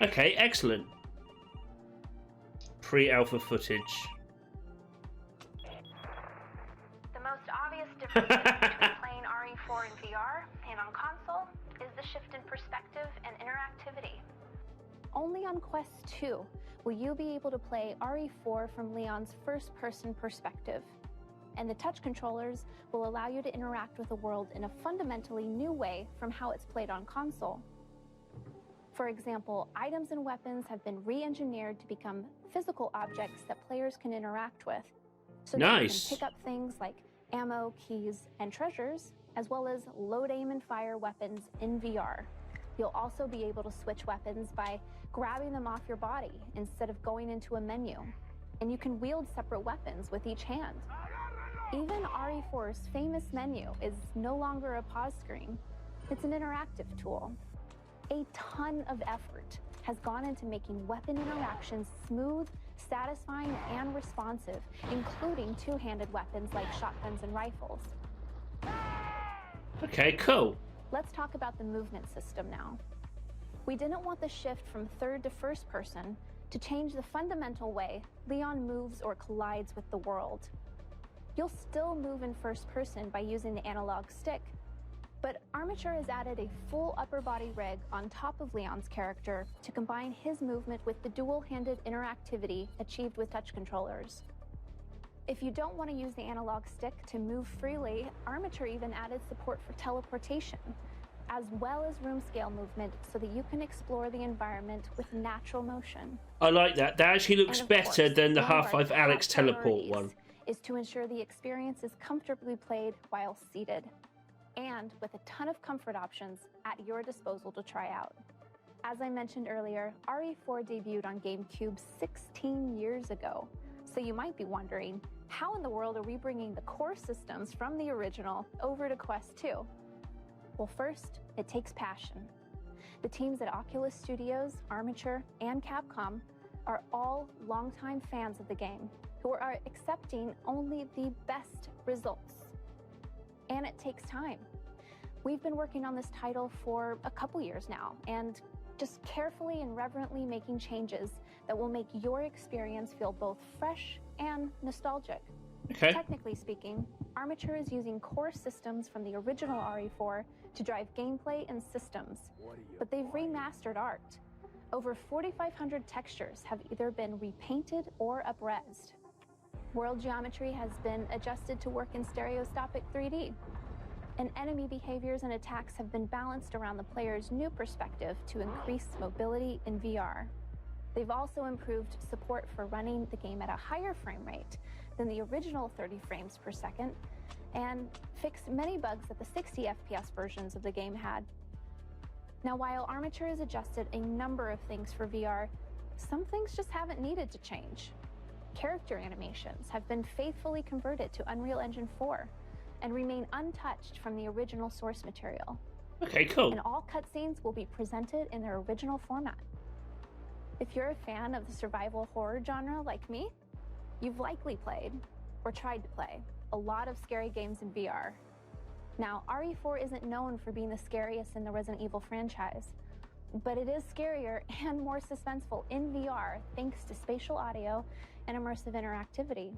Okay, excellent. Pre-alpha footage. The most obvious difference between playing RE4 in VR and on console is the shift in perspective and interactivity. Only on Quest 2 will you be able to play RE4 from Leon's first-person perspective, and the touch controllers will allow you to interact with the world in a fundamentally new way from how it's played on console. For example, items and weapons have been re-engineered to become physical objects that players can interact with, so that you can pick up things like ammo, keys, and treasures, as well as load, aim, and fire weapons in VR. You'll also be able to switch weapons by grabbing them off your body instead of going into a menu, and you can wield separate weapons with each hand. Even RE4's famous menu is no longer a pause screen. It's an interactive tool. A ton of effort has gone into making weapon interactions smooth, satisfying, and responsive, including two-handed weapons like shotguns and rifles. Okay, cool. Let's talk about the movement system now. We didn't want the shift from third to first person to change the fundamental way Leon moves or collides with the world. You'll still move in first person by using the analog stick, but Armature has added a full upper body rig on top of Leon's character to combine his movement with the dual-handed interactivity achieved with touch controllers. If you don't want to use the analog stick to move freely, Armature even added support for teleportation, as well as room scale movement, so that you can explore the environment with natural motion. I like that. That actually looks better than the Half-Life Alyx teleport one. Is to ensure the experience is comfortably played while seated, and with a ton of comfort options at your disposal to try out. As I mentioned earlier, RE4 debuted on GameCube 16 years ago, so you might be wondering, how in the world are we bringing the core systems from the original over to Quest 2? Well, first, it takes passion. The teams at Oculus Studios, Armature, and Capcom are all longtime fans of the game, who are accepting only the best results. And it takes time. We've been working on this title for a couple years now, and just carefully and reverently making changes that will make your experience feel both fresh and nostalgic. Okay. Technically speaking, Armature is using core systems from the original RE4 to drive gameplay and systems, but they've remastered art. Over 4,500 textures have either been repainted or up-resed. World geometry has been adjusted to work in stereoscopic 3D, and enemy behaviors and attacks have been balanced around the player's new perspective to increase mobility in VR. They've also improved support for running the game at a higher frame rate than the original 30 frames per second, and fixed many bugs that the 60 FPS versions of the game had. Now, while Armature has adjusted a number of things for VR, some things just haven't needed to change. Character animations have been faithfully converted to Unreal Engine 4 and remain untouched from the original source material. Okay, cool. And all cutscenes will be presented in their original format. If you're a fan of the survival horror genre like me, you've likely played, or tried to play, a lot of scary games in VR. Now, RE4 isn't known for being the scariest in the Resident Evil franchise, but it is scarier and more suspenseful in VR thanks to spatial audio and immersive interactivity.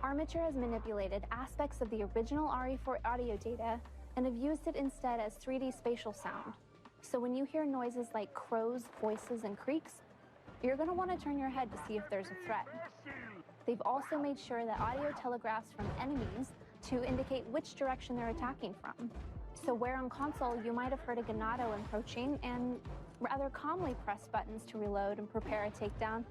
Armature has manipulated aspects of the original RE4 audio data and have used it instead as 3D spatial sound. So when you hear noises like crows, voices, and creaks, you're going to want to turn your head to see if there's a threat. They've also made sure that audio telegraphs from enemies to indicate which direction they're attacking from. So where on console you might have heard a Ganado approaching and rather calmly press buttons to reload and prepare a takedown,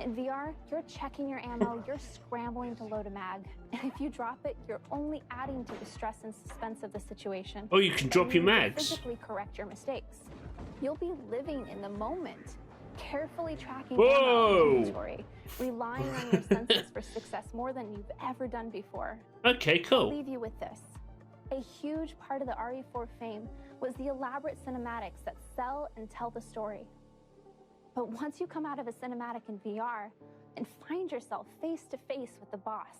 in VR, you're checking your ammo, you're scrambling to load a mag, and if you drop it, you're only adding to the stress and suspense of the situation. Oh, you can drop your mags. Physically correct your mistakes. You'll be living in the moment, carefully tracking Whoa! ammo inventory, relying on your senses for success more than you've ever done before. Okay, I'll cool. leave you with this. A huge part of the RE4 fame was the elaborate cinematics that sell and tell the story. But once you come out of a cinematic in VR and find yourself face to face with the boss,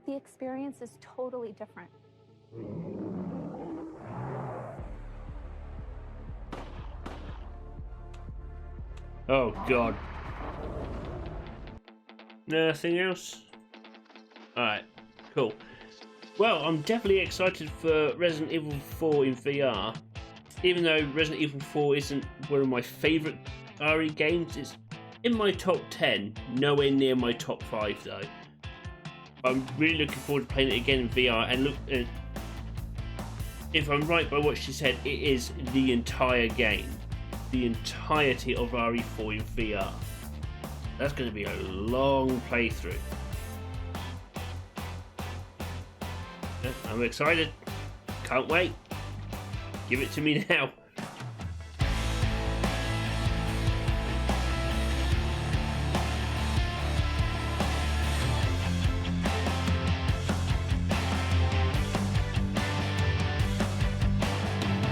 the experience is totally different. Oh god. Nothing else? Alright, cool. Well, I'm definitely excited for Resident Evil 4 in VR. Even though Resident Evil 4 isn't one of my favourite RE games, it's in my top 10, nowhere near my top 5 though. I'm really looking forward to playing it again in VR, and look, if I'm right by what she said, it is the entire game. The entirety of RE4 in VR. That's going to be a long playthrough. I'm excited. Can't wait. Give it to me now.